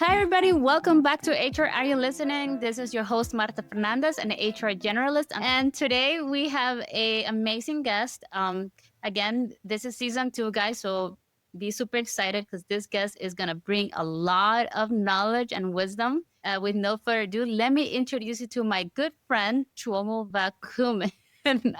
Hi, everybody. Welcome back to HR. Are you listening? This is your host, Marta Fernandez, an HR generalist. And today we have an amazing guest. Again, this is season 2, guys. So be super excited because this guest is going to bring a lot of knowledge and wisdom. With no further ado, let me introduce you to my good friend, Tuomo Vauhkonen.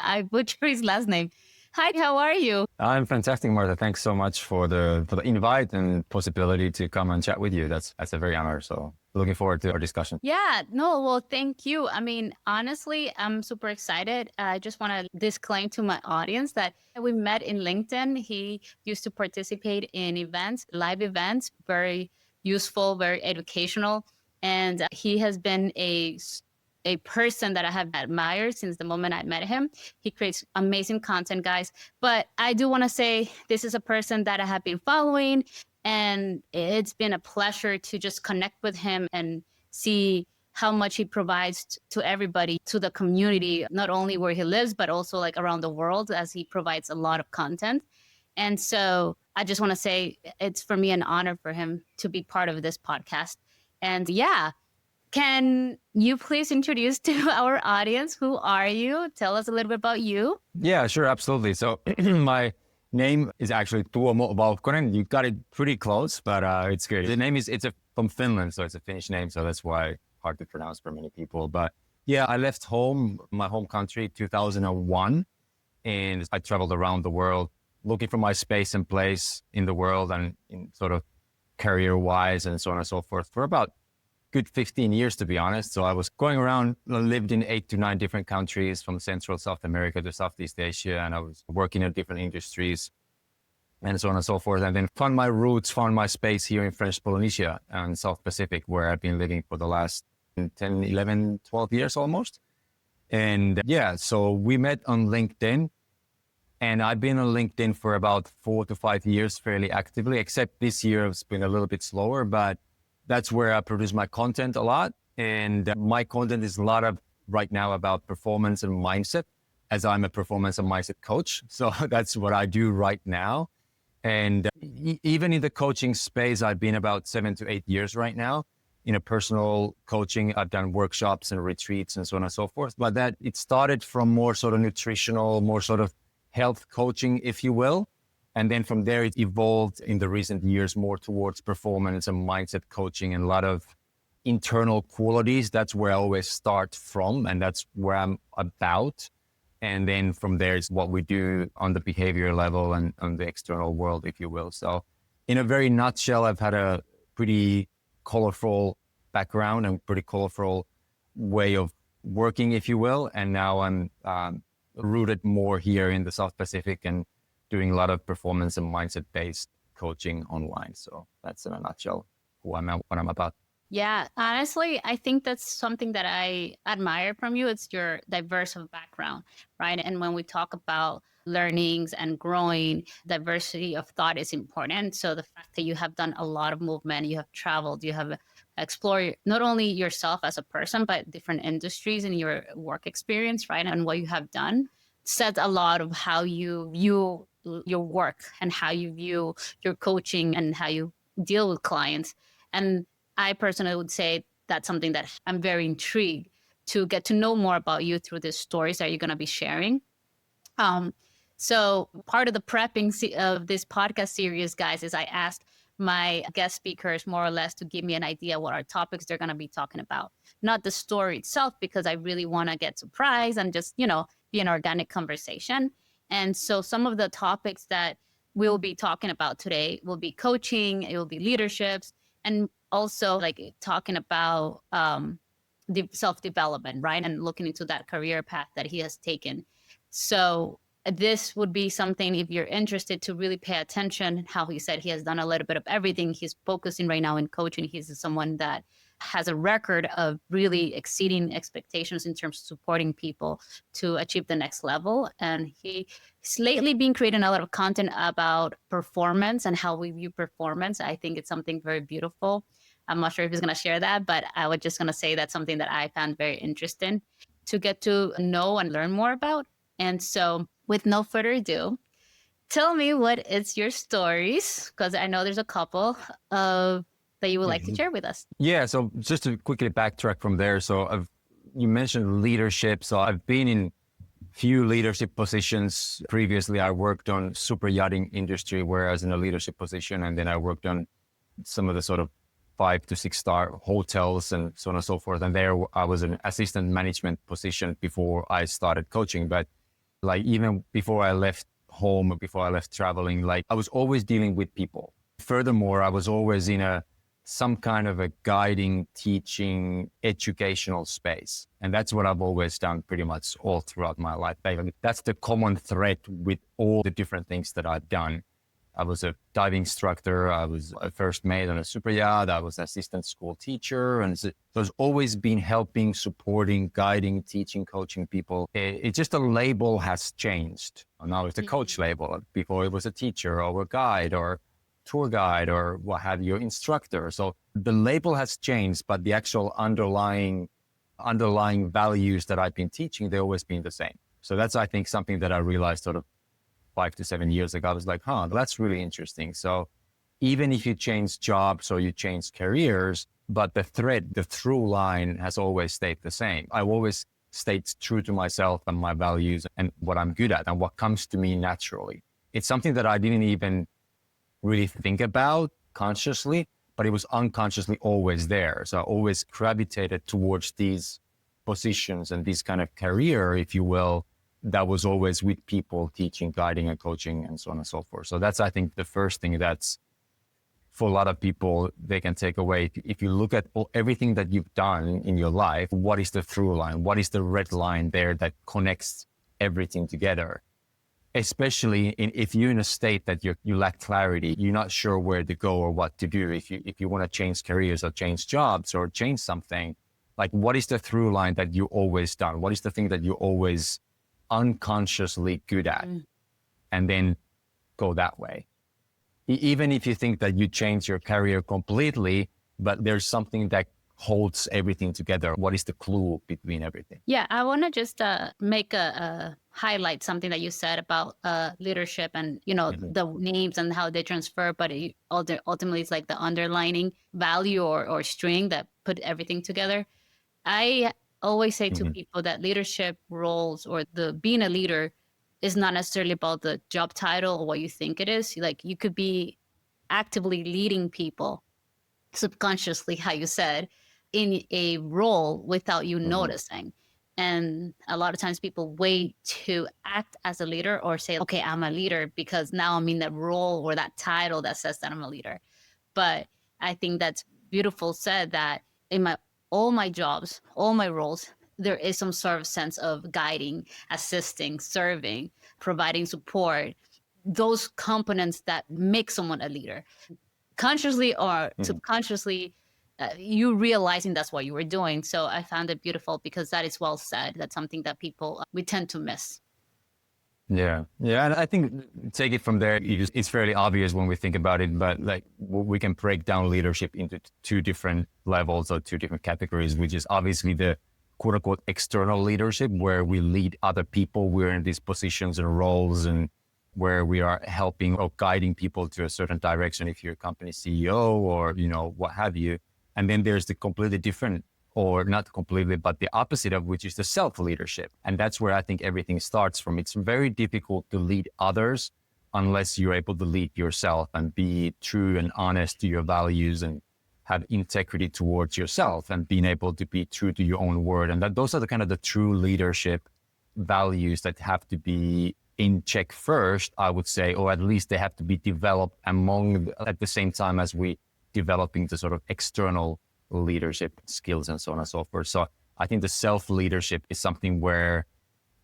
I butcher his last name. Hi, how are you? I'm fantastic, Marta. Thanks so much for the invite and possibility to come and chat with you. That's a very honor. So looking forward to our discussion. Yeah, no, well, thank you. I mean, honestly, I'm super excited. I just want to disclaim to my audience that we met in LinkedIn. He used to participate in events, live events, very useful, very educational. And he has been a person that I have admired since the moment I met him. He creates amazing content, guys. But I do want to say this is a person that I have been following, and it's been a pleasure to just connect with him and see how much he provides to everybody, to the community, not only where he lives, but also like around the world, as he provides a lot of content. And so I just want to say it's for me an honor for him to be part of this podcast. And yeah, can you please introduce to our audience, who are you? Tell us a little bit about you. Yeah, sure. Absolutely. So my name is actually Tuomo Vauhkonen. You got it pretty close, but it's good. The name is, from Finland, so it's a Finnish name. So that's why hard to pronounce for many people. But yeah, I left home, my home country, 2001. And I traveled around the world looking for my space and place in the world and in sort of career-wise and so on and so forth for about good 15 years, to be honest. So I was going around, lived in 8 to 9 different countries from Central South America to Southeast Asia. And I was working in different industries and so on and so forth. And then found my roots, found my space here in French Polynesia and South Pacific, where I've been living for the last 10, 11, 12 years almost. And yeah, so we met on LinkedIn. And I've been on LinkedIn for about 4 to 5 years fairly actively, except this year it's been a little bit slower, but that's where I produce my content a lot. And my content is a lot of right now about performance and mindset, as I'm a performance and mindset coach. So that's what I do right now. And even in the coaching space, I've been about 7 to 8 years right now. In a personal coaching, I've done workshops and retreats and so on and so forth. But that it started from more sort of nutritional, more sort of health coaching, if you will. And then from there, it evolved in the recent years more towards performance and mindset coaching and a lot of internal qualities. That's where I always start from, and that's where I'm about. And then from there is what we do on the behavior level and on the external world, if you will. So in a very nutshell, I've had a pretty colorful background and pretty colorful way of working, if you will. And now I'm rooted more here in the South Pacific and doing a lot of performance and mindset-based coaching online. So that's in a nutshell who I'm at, what I'm about. Yeah, honestly, I think that's something that I admire from you. It's your diverse of background, right? And when we talk about learnings and growing, diversity of thought is important. So the fact that you have done a lot of movement, you have traveled, you have explored not only yourself as a person, but different industries in your work experience, right? And what you have done says a lot of how you view your work and how you view your coaching and how you deal with clients. And I personally would say that's something that I'm very intrigued to get to know more about you through the stories that you're going to be sharing. So part of the prepping of this podcast series, guys, is I asked my guest speakers more or less to give me an idea what our topics they're going to be talking about, not the story itself, because I really want to get surprised and just, be an organic conversation. And so some of the topics that we'll be talking about today will be coaching, it will be leaderships, and also like talking about the self-development, right? And looking into that career path that he has taken. So this would be something, if you're interested, to really pay attention. How he said he has done a little bit of everything. He's focusing right now in coaching. He's someone that has a record of really exceeding expectations in terms of supporting people to achieve the next level. And he's lately been creating a lot of content about performance and how we view performance. I think it's something very beautiful. I'm not sure if he's going to share that, but I was just going to say that's something that I found very interesting to get to know and learn more about. And so with no further ado, tell me what is your stories, because I know there's a couple of that you would like to share with us? Yeah. So just to quickly backtrack from there. So you mentioned leadership. So I've been in few leadership positions. Previously, I worked on super yachting industry, where I was in a leadership position. And then I worked on some of the sort of 5 to 6 star hotels and so on and so forth. And there I was an assistant management position before I started coaching. But like even before I left home, before I left traveling, like I was always dealing with people. Furthermore, I was always in some kind of a guiding, teaching, educational space. And that's what I've always done pretty much all throughout my life. That's the common thread with all the different things that I've done. I was a diving instructor. I was a first mate on a super yacht. I was an assistant school teacher. And so there's always been helping, supporting, guiding, teaching, coaching people. It's just the label has changed. Now it's a coach label. Before it was a teacher or a guide or tour guide or what have you, instructor. So the label has changed, but the actual underlying values that I've been teaching, they've always been the same. So that's, I think, something that I realized sort of 5 to 7 years ago. I was like, that's really interesting. So even if you change jobs or you change careers, but the through line has always stayed the same. I've always stayed true to myself and my values and what I'm good at and what comes to me naturally. It's something that I didn't even really think about consciously, but it was unconsciously always there. So I always gravitated towards these positions and this kind of career, if you will, that was always with people, teaching, guiding, and coaching, and so on and so forth. So that's, I think, the first thing that's for a lot of people they can take away. If you look at everything that you've done in your life, what is the through line? What is the red line there that connects everything together? Especially if you're in a state that you lack clarity, you're not sure where to go or what to do. If you want to change careers or change jobs or change something, like what is the through line that you always done? What is the thing that you always unconsciously good at? And then go that way. Even if you think that you change your career completely, but there's something that holds everything together. What is the clue between everything? Yeah, I want to just make a highlight something that you said about leadership and, the names and how they transfer, but ultimately it's like the underlining value or string that put everything together. I always say to people that leadership roles or being a leader is not necessarily about the job title or what you think it is. Like you could be actively leading people subconsciously, how you said, in a role without you noticing. And a lot of times people wait to act as a leader or say, okay, I'm a leader because now I'm in that role or that title that says that I'm a leader. But I think that's beautiful said that in all my jobs, all my roles, there is some sort of sense of guiding, assisting, serving, providing support, those components that make someone a leader. Consciously or subconsciously, you realizing that's what you were doing. So I found it beautiful because that is well said. That's something that people, we tend to miss. Yeah. And I think take it from there. It's fairly obvious when we think about it, but like we can break down leadership into 2 different levels or 2 different categories, which is obviously the quote unquote external leadership, where we lead other people. We're in these positions and roles and where we are helping or guiding people to a certain direction. If you're a company CEO or, what have you. And then there's the completely different, or not completely, but the opposite of which is the self-leadership. And that's where I think everything starts from. It's very difficult to lead others unless you're able to lead yourself and be true and honest to your values and have integrity towards yourself and being able to be true to your own word. And those are the kind of the true leadership values that have to be in check first, I would say, or at least they have to be developed at the same time as we developing the sort of external leadership skills and so on and so forth. So I think the self-leadership is something where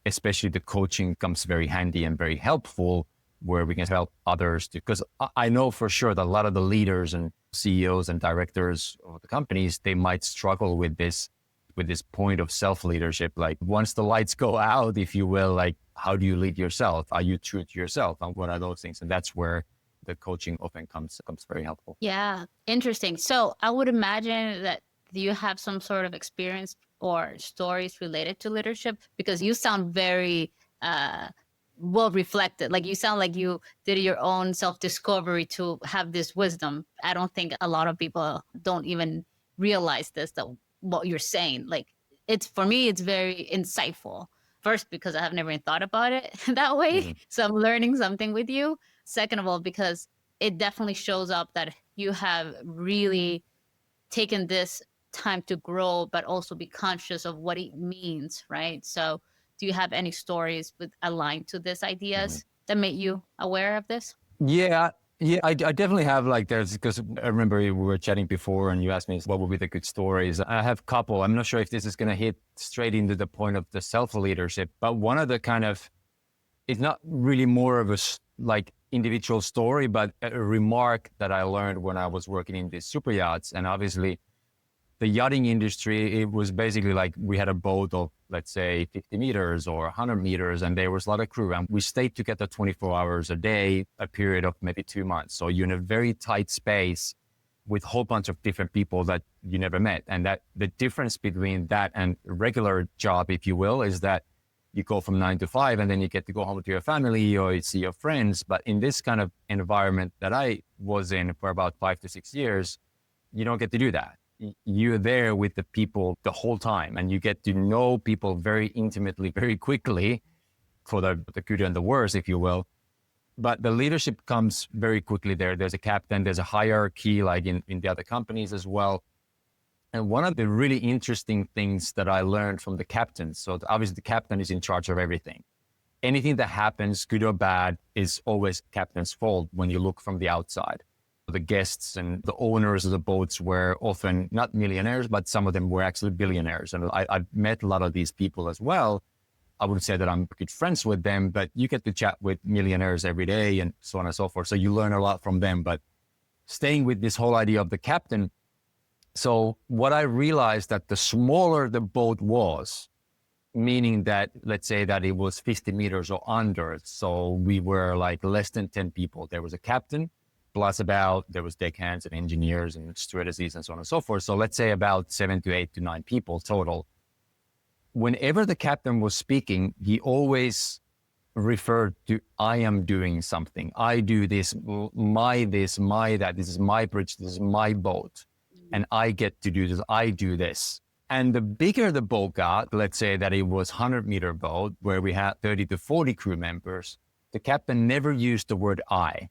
especially the coaching comes very handy and very helpful, where we can help others to, because I know for sure that a lot of the leaders and CEOs and directors of the companies, they might struggle with this point of self-leadership. Like once the lights go out, if you will, like how do you lead yourself? Are you true to yourself? And what are those things? And that's where the coaching often comes very helpful. Yeah, interesting. So I would imagine that you have some sort of experience or stories related to leadership, because you sound very well reflected. Like you sound like you did your own self-discovery to have this wisdom. I don't think a lot of people don't even realize this, that what you're saying. Like it's, for me, it's very insightful. First, because I have never even thought about it that way. Mhm. So I'm learning something with you. Second of all, because it definitely shows up that you have really taken this time to grow, but also be conscious of what it means, right? So do you have any stories with aligned to these Mhm. ideas that made you aware of this? Yeah, yeah, I definitely have like there's because I remember we were chatting before and you asked me what would be the good stories. I have a couple. I'm not sure if this is going to hit straight into the point of the self leadership, but one of the kind of, it's not really more of a like individual story, but a remark that I learned when I was working in these super yachts. And obviously the yachting industry, it was basically like we had a boat of, let's say, 50 meters or 100 meters, and there was a lot of crew. And we stayed together 24 hours a day, a period of maybe 2 months. So you're in a very tight space with a whole bunch of different people that you never met. And that the difference between that and a regular job, if you will, is that you go from 9 to 5 and then you get to go home to your family or you see your friends. But in this kind of environment that I was in for about 5 to 6 years, you don't get to do that. You're there with the people the whole time and you get to know people very intimately, very quickly, for the good and the worst, if you will. But the leadership comes very quickly there. There's a captain, there's a hierarchy like in the other companies as well. And one of the really interesting things that I learned from the captain, so obviously the captain is in charge of everything. Anything that happens, good or bad, is always captain's fault when you look from the outside. The guests and the owners of the boats were often not millionaires, but some of them were actually billionaires. And I've met a lot of these people as well. I wouldn't say that I'm good friends with them, but you get to chat with millionaires every day and so on and so forth. So you learn a lot from them. But staying with this whole idea of the captain, so what I realized that the smaller the boat was, meaning that let's say that it was 50 meters or under, so we were like less than 10 people. There was a captain, plus there was deckhands and engineers and stewardesses and so on and so forth. So let's say about 7 to 8 to 9 people total. Whenever the captain was speaking, he always referred to, I am doing something. I do this, my that. This is my bridge. This is my boat. And I get to do this. I do this. And the bigger the boat got, let's say that it was 100-meter boat where we had 30 to 40 crew members, the captain never used the word I.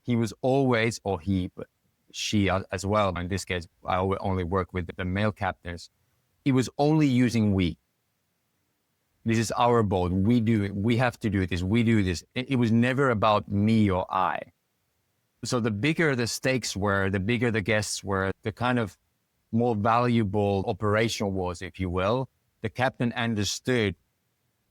He was always, or he, but she as well. In this case, I only work with the male captains. He was only using we. This is our boat. We do it. We have to do this. We do this. It was never about me or I. So the bigger the stakes were, the bigger the guests were, the kind of more valuable operation was, if you will, the captain understood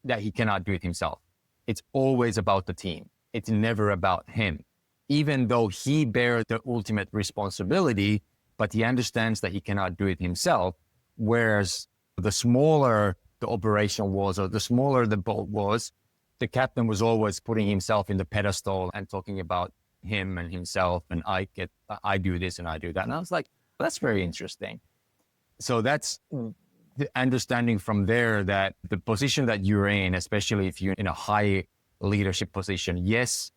that he cannot do it himself. It's always about the team. It's never about him. Even though he bears the ultimate responsibility, but he understands that he cannot do it himself. Whereas the smaller the operation was, or the smaller the boat was, the captain was always putting himself in the pedestal and talking about him and himself. And I do this and I do that. And I was like, well, that's very interesting. So that's the understanding from there that the position that you're in, especially if you're in a high leadership position, yes,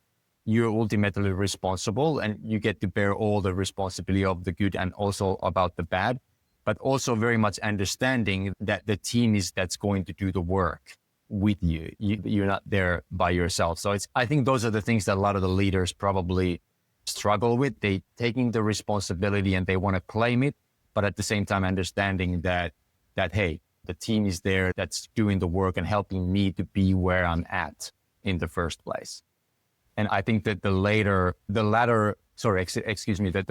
you're ultimately responsible and you get to bear all the responsibility of the good and also about the bad, but also very much understanding that the team is that's going to do the work with you. You're not there by yourself. So I think those are the things that a lot of the leaders probably struggle with. They taking the responsibility and they want to claim it, but at the same time understanding that hey, the team is there that's doing the work and helping me to be where I'm at in the first place. And I think that the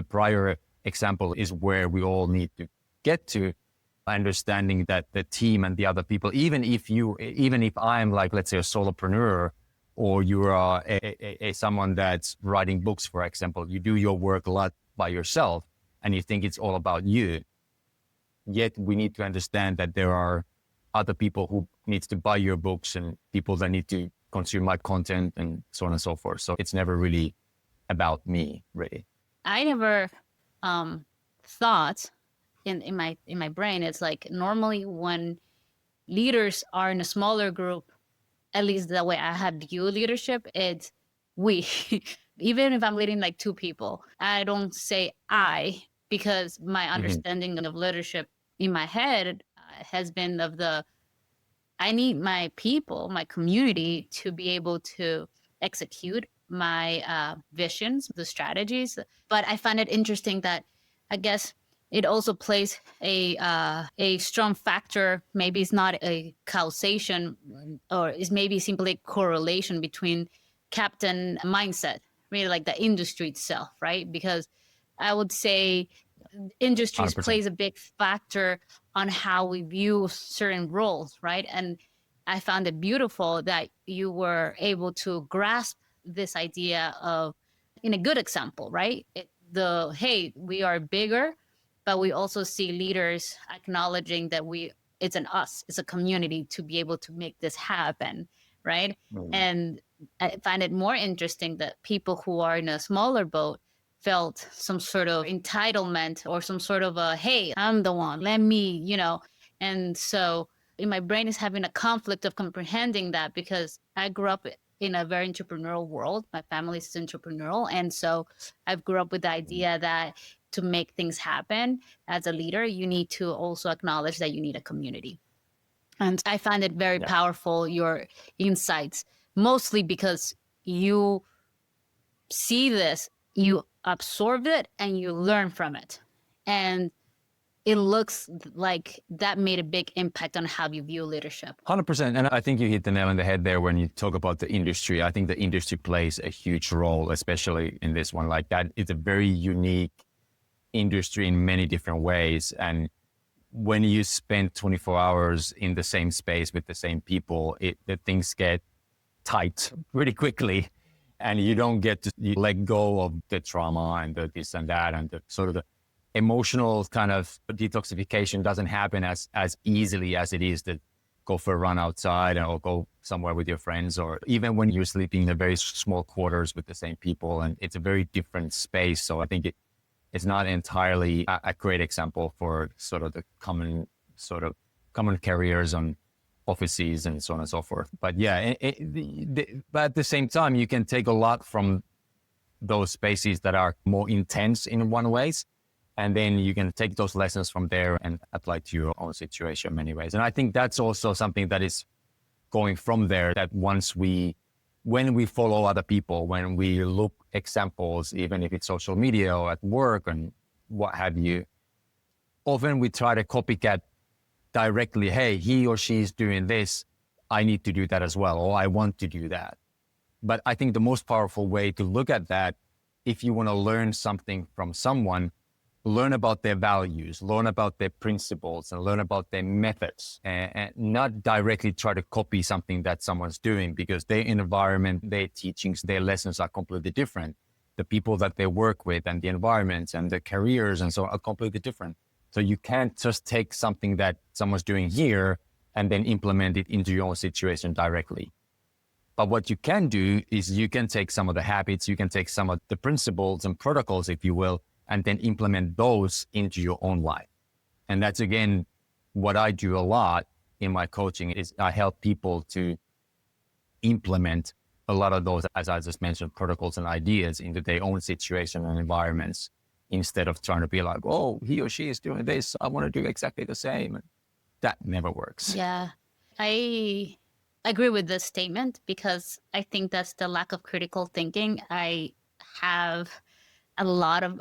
prior example is where we all need to get to, understanding that the team and the other people, even if I'm like, let's say a solopreneur, or you are someone that's writing books, for example, you do your work a lot by yourself and you think it's all about you. Yet we need to understand that there are other people who needs to buy your books and people that need to consume my content and so on and so forth. So it's never really about me, really. I never thought in my brain, it's like normally when leaders are in a smaller group at least the way I have viewed leadership, it's we. Even if I'm leading like 2 people, I don't say I, because my understanding of leadership in my head has been of the, I need my people, my community to be able to execute my visions, the strategies. But I find it interesting that I guess it also plays a strong factor. Maybe it's not a causation, or it's maybe simply a correlation between captain mindset, really like the industry itself, right? Because I would say industries 100%. plays a big factor on how we view certain roles, right? And I found it beautiful that you were able to grasp this idea of, in a good example, right? Hey, we are bigger, but we also see leaders acknowledging that it's an us, it's a community to be able to make this happen, right? And I find it more interesting that people who are in a smaller boat felt some sort of entitlement or some sort of hey, I'm the one, let me, And so in my brain is having a conflict of comprehending that, because I grew up in a very entrepreneurial world. My family is entrepreneurial. And so I've grew up with the idea that to make things happen as a leader, you need to also acknowledge that you need a community. And I find it very powerful, your insights, mostly because you see this, you absorb it, and you learn from it. And it looks like that made a big impact on how you view leadership. 100%. And I think you hit the nail on the head there when you talk about the industry. I think the industry plays a huge role, especially in this one. Like that, it's a very unique industry in many different ways. And when you spend 24 hours in the same space with the same people, the things get tight pretty quickly, and you don't get to let go of the trauma and the this and that, and the sort of the emotional kind of detoxification doesn't happen as easily as it is to go for a run outside or go somewhere with your friends, or even when you're sleeping in a very small quarters with the same people, and it's a very different space. So I think it's not entirely a great example for sort of the common carriers on offices and so on and so forth. But yeah, but at the same time, you can take a lot from those spaces that are more intense in one ways. And then you can take those lessons from there and apply to your own situation in many ways. And I think that's also something that is going from there, that when we follow other people, when we look examples, even if it's social media or at work and what have you, often we try to copycat directly, hey, he or she is doing this, I need to do that as well, or I want to do that. But I think the most powerful way to look at that, if you want to learn something from someone, learn about their values, learn about their principles, and learn about their methods, and not directly try to copy something that someone's doing, because their environment, their teachings, their lessons are completely different. The people that they work with and the environments and the careers and so on are completely different. So you can't just take something that someone's doing here and then implement it into your own situation directly. But what you can do is you can take some of the habits, you can take some of the principles and protocols, if you will, and then implement those into your own life. And that's, again, what I do a lot in my coaching is I help people to implement a lot of those, as I just mentioned, protocols and ideas into their own situation and environments, instead of trying to be like, oh, he or she is doing this, I want to do exactly the same. That never works. Yeah, I agree with this statement, because I think that's the lack of critical thinking. I have a lot of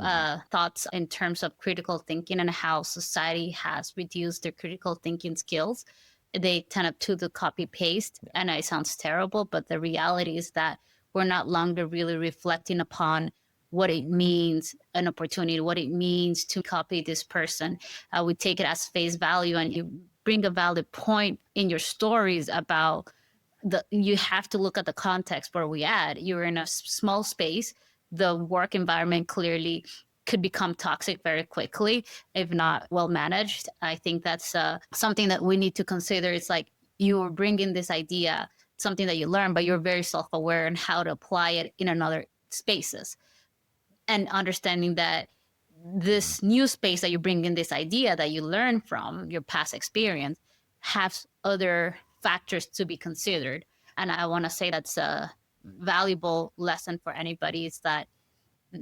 thoughts in terms of critical thinking and how society has reduced their critical thinking skills. They tend to the copy paste, and it sounds terrible, but the reality is that we're not longer really reflecting upon what it means, an opportunity, what it means to copy this person. We take it as face value, and you bring a valid point in your stories about you have to look at the context where we at. You're in a small space. The work environment clearly could become toxic very quickly if not well managed. I think that's something that we need to consider. It's like you're bringing this idea, something that you learn, but you're very self-aware on how to apply it in another spaces, and understanding that this new space that you bring in, this idea that you learn from your past experience, has other factors to be considered. And I want to say that's a valuable lesson for anybody, is that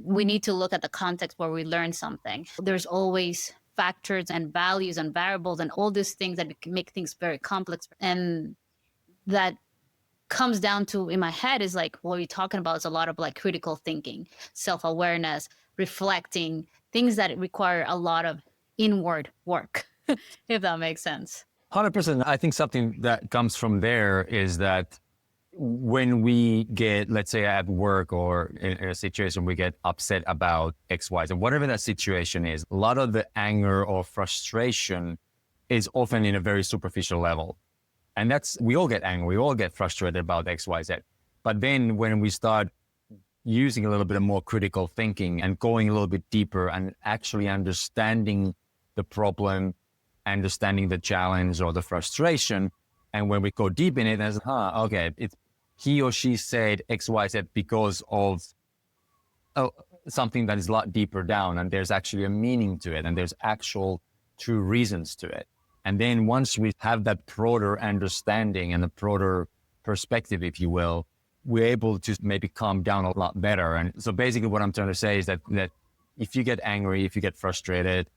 we need to look at the context where we learn something. There's always factors and values and variables and all these things that can make things very complex. And that comes down to, in my head, is like what we're talking about is a lot of like critical thinking, self-awareness, reflecting, things that require a lot of inward work, if that makes sense. 100%. I think something that comes from there is that when we get, let's say at work or in a situation, we get upset about X, Y, and whatever that situation is, a lot of the anger or frustration is often in a very superficial level. And we all get angry, we all get frustrated about X, Y, Z. But then when we start using a little bit of more critical thinking and going a little bit deeper and actually understanding the problem, understanding the challenge or the frustration, and when we go deep in it, as okay, it's he or she said X, Y, Z because of something that is a lot deeper down, and there's actually a meaning to it, and there's actual true reasons to it. And then once we have that broader understanding and a broader perspective, if you will, we're able to maybe calm down a lot better. And so basically what I'm trying to say is that if you get angry, if you get frustrated,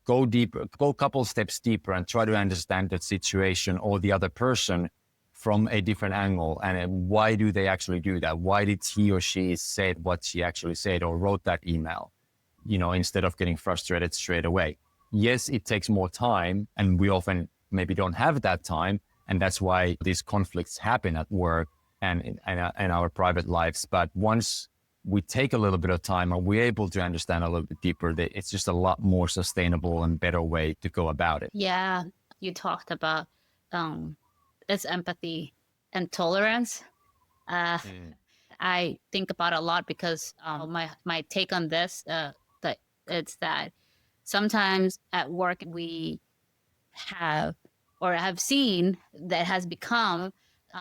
go deeper, go a couple steps deeper and try to understand that situation or the other person from a different angle. And why do they actually do that? Why did he or she say what she actually said or wrote that email, instead of getting frustrated straight away? Yes, it takes more time, and we often maybe don't have that time. And that's why these conflicts happen at work and in our private lives. But once we take a little bit of time and we're able to understand a little bit deeper, that it's just a lot more sustainable and better way to go about it. Yeah, you talked about it's empathy and tolerance. I think about it a lot because my take on this, that it's that sometimes at work we have seen that has become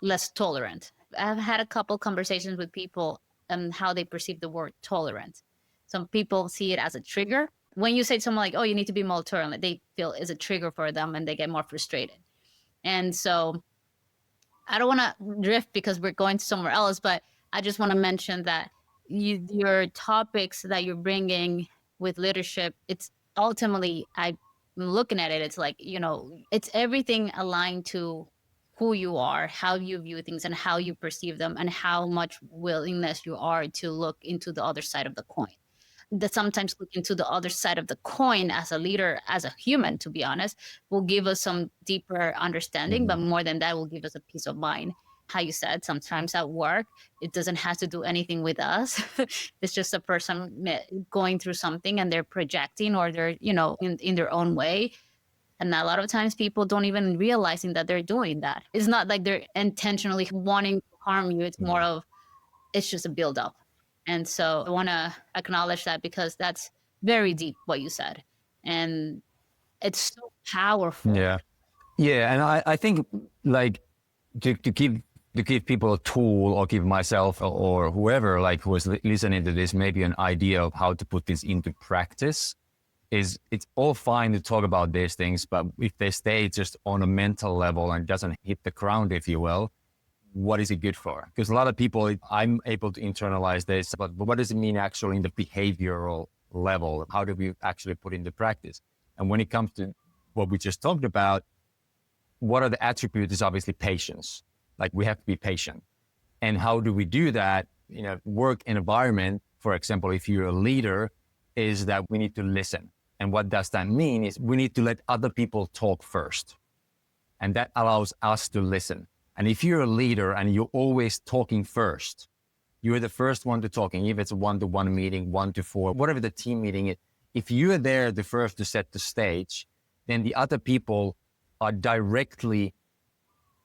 less tolerant. I've had a couple conversations with people and how they perceive the word tolerant. Some people see it as a trigger. When you say to someone like, oh, you need to be more tolerant, they feel it's a trigger for them and they get more frustrated. And so I don't want to drift because we're going somewhere else, but I just want to mention that your topics that you're bringing with leadership, it's ultimately, I'm looking at it, it's like, it's everything aligned to who you are, how you view things and how you perceive them, and how much willingness you are to look into the other side of the coin. That sometimes looking to the other side of the coin as a leader, as a human, to be honest, will give us some deeper understanding, but more than that will give us a peace of mind. How you said, sometimes at work, it doesn't have to do anything with us. It's just a person going through something and they're projecting, or they're, in their own way. And a lot of times people don't even realizing that they're doing that. It's not like they're intentionally wanting to harm you. It's more of, it's just a buildup. And so I want to acknowledge that because that's very deep what you said. And it's so powerful. Yeah. Yeah. And I think like to give people a tool, or give myself or whoever like who is listening to this, maybe an idea of how to put this into practice, is it's all fine to talk about these things, but if they stay just on a mental level and doesn't hit the ground, if you will, what is it good for? Because a lot of people, I'm able to internalize this, but what does it mean actually in the behavioral level? How do we actually put into practice? And when it comes to what we just talked about, what are the attributes is obviously patience. Like we have to be patient. And how do we do that in a work environment? For example, if you're a leader, is that we need to listen. And what does that mean is we need to let other people talk first. And that allows us to listen. And if you're a leader and you're always talking first, you're the first one to talking, if it's a 1-to-1 meeting, 1-to-4, whatever the team meeting is, if you're there the first to set the stage, then the other people are directly,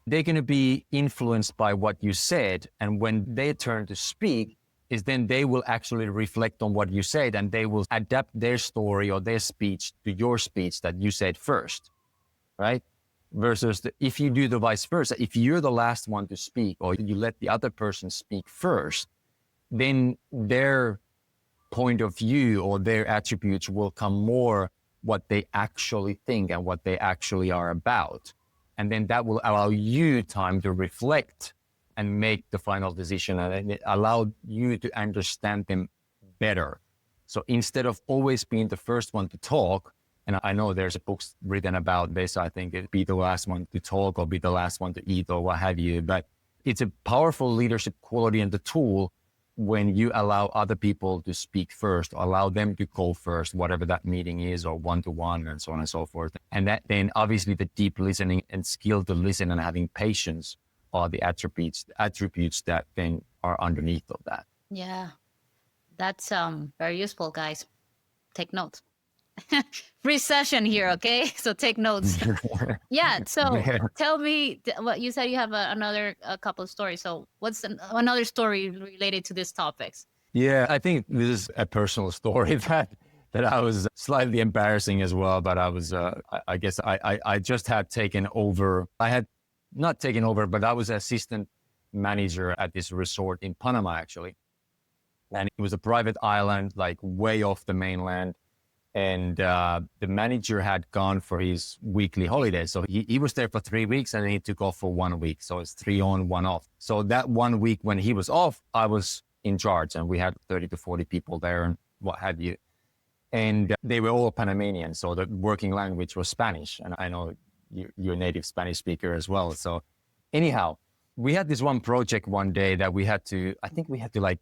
they're going to be influenced by what you said. And when they turn to speak, is then they will actually reflect on what you said, and they will adapt their story or their speech to your speech that you said first, right? Versus if you do the vice versa, if you're the last one to speak or you let the other person speak first, then their point of view or their attributes will come more what they actually think and what they actually are about. And then that will allow you time to reflect and make the final decision, and it allowed you to understand them better. So instead of always being the first one to talk, and I know there's books written about this, I think it'd be the last one to talk or be the last one to eat or what have you, but it's a powerful leadership quality and the tool when you allow other people to speak first, or allow them to go first, whatever that meeting is, or one-to-one and so on and so forth. And that then obviously the deep listening and skill to listen and having patience are the attributes that then are underneath of that. Yeah, that's very useful, guys. Take notes. Free session here, okay? So take notes. Yeah. So tell me what you said. You have a couple of stories. So what's another story related to these topics? Yeah, I think this is a personal story that I was slightly embarrassing as well. But I was, I guess I just had taken over. I had not taken over, but I was assistant manager at this resort in Panama, actually. And it was a private island, like way off the mainland. And the manager had gone for his weekly holiday. So he was there for 3 weeks and then he took off for 1 week. So it's 3 on, 1 off. So that 1 week when he was off, I was in charge, and we had 30 to 40 people there and what have you. And they were all Panamanian. So the working language was Spanish. And I know you're a native Spanish speaker as well. So anyhow, we had this one project one day that I think we had to like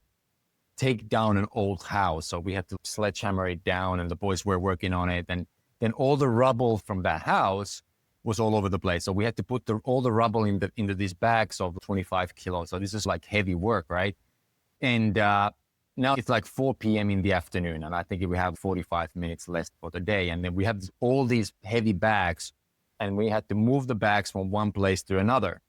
take down an old house. So we had to sledgehammer it down, and the boys were working on it. And then all the rubble from that house was all over the place. So we had to put all the rubble into these bags of 25 kilos. So this is like heavy work, right? And now it's like 4 p.m. in the afternoon, and I think we have 45 minutes left for the day. And then we have all these heavy bags, and we had to move the bags from one place to another.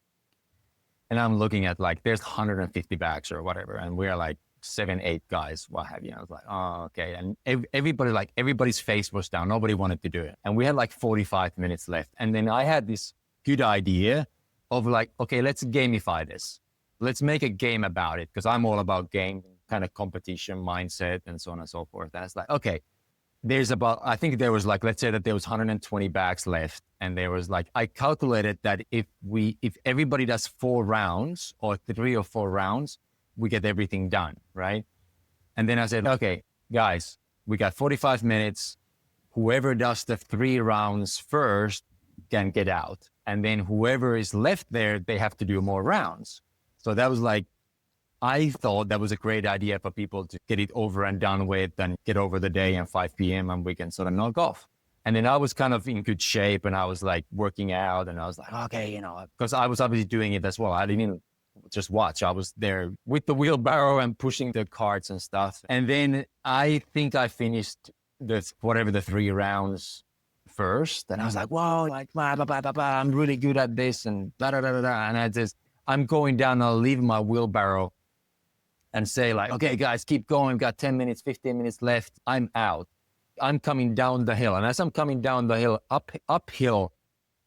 And I'm looking at like, there's 150 bags or whatever. And we're like 7, 8 guys, what have you. I was like, oh, okay. And everybody's face was down. Nobody wanted to do it. And we had like 45 minutes left. And then I had this good idea of like, okay, let's gamify this. Let's make a game about it, because I'm all about game kind of competition mindset and so on and so forth. And it's like, okay, I think there was like, let's say that there was 120 bags left. And there was like, I calculated that if everybody does 4 rounds or 3 or 4 rounds, we get everything done, right? And then I said, okay, guys, we got 45 minutes. Whoever does the 3 rounds first can get out. And then whoever is left there, they have to do more rounds. So that was like, I thought that was a great idea for people to get it over and done with and get over the day and 5 p.m. and we can sort of knock off. And then I was kind of in good shape and I was like working out and I was like, okay, because I was obviously doing it as well. I didn't even just watch. I was there with the wheelbarrow and pushing the carts and stuff. And then I think I finished the 3 rounds first. And I was like, whoa, like, blah, blah, blah, blah, blah. I'm really good at this and blah, blah, blah, blah, blah. And I'm going down, I'll leave my wheelbarrow and say like, okay, guys, keep going. We've got 10 minutes, 15 minutes left. I'm out. I'm coming down the hill. And as I'm coming down the hill, uphill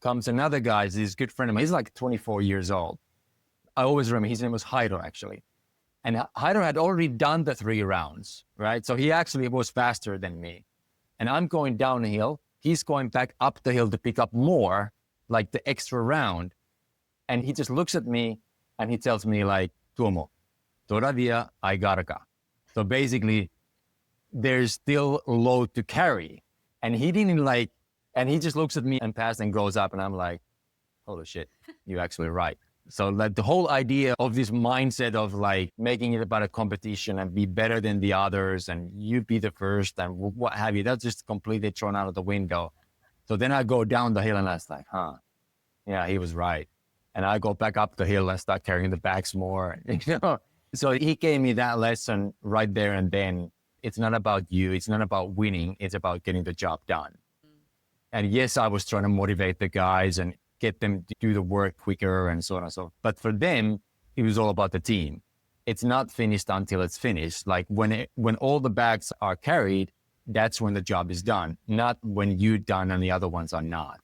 comes another guy. He's a good friend of mine. He's like 24 years old. I always remember his name was Haido, actually. And Haido had already done the 3 rounds, right? So he actually was faster than me. And I'm going down the hill. He's going back up the hill to pick up more, like the extra round. And he just looks at me and he tells me like, Tuomo, todavía hay carga. So basically, there's still a load to carry. And he didn't like, and he just looks at me and passes and goes up. And I'm like, holy shit, you're actually right. So like the whole idea of this mindset of like making it about a competition and be better than the others and you be the first and what have you, that's just completely thrown out of the window. So then I go down the hill and I was like, yeah, he was right. And I go back up the hill and start carrying the bags more. So he gave me that lesson right there and then. It's not about you. It's not about winning. It's about getting the job done. And yes, I was trying to motivate the guys and get them to do the work quicker and so on and so on. But for them, it was all about the team. It's not finished until it's finished. Like when all the bags are carried, that's when the job is done, not when you're done and the other ones are not.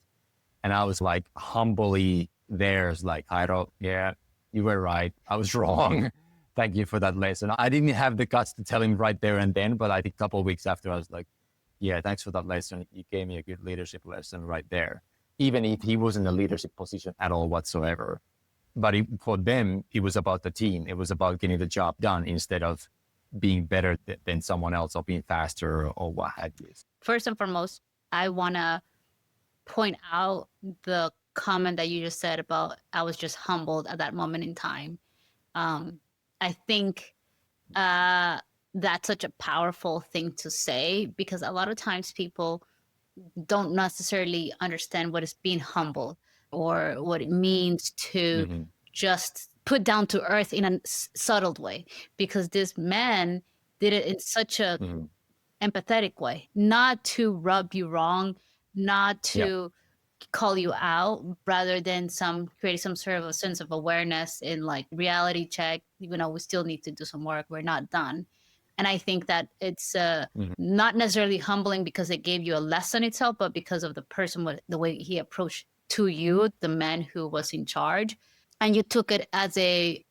And I was like humbly there, like, Haido, yeah, you were right. I was wrong. Thank you for that lesson. I didn't have the guts to tell him right there and then, but I think a couple of weeks after I was like, yeah, thanks for that lesson. You gave me a good leadership lesson right there. Even if he wasn't in a leadership position at all whatsoever. But for them, it was about the team. It was about getting the job done instead of being better than someone else or being faster or what have you. First and foremost, I want to point out the comment that you just said about I was just humbled at that moment in time. I think that's such a powerful thing to say, because a lot of times people don't necessarily understand what is being humbled or what it means to just put down to earth in a subtle way, because this man did it in such a empathetic way, not to rub you wrong, not to call you out, rather than create some sort of a sense of awareness in like reality check. You know, we still need to do some work. We're not done. And I think that it's not necessarily humbling because it gave you a lesson itself, but because of the person, the way he approached to you, the man who was in charge, and you took it as a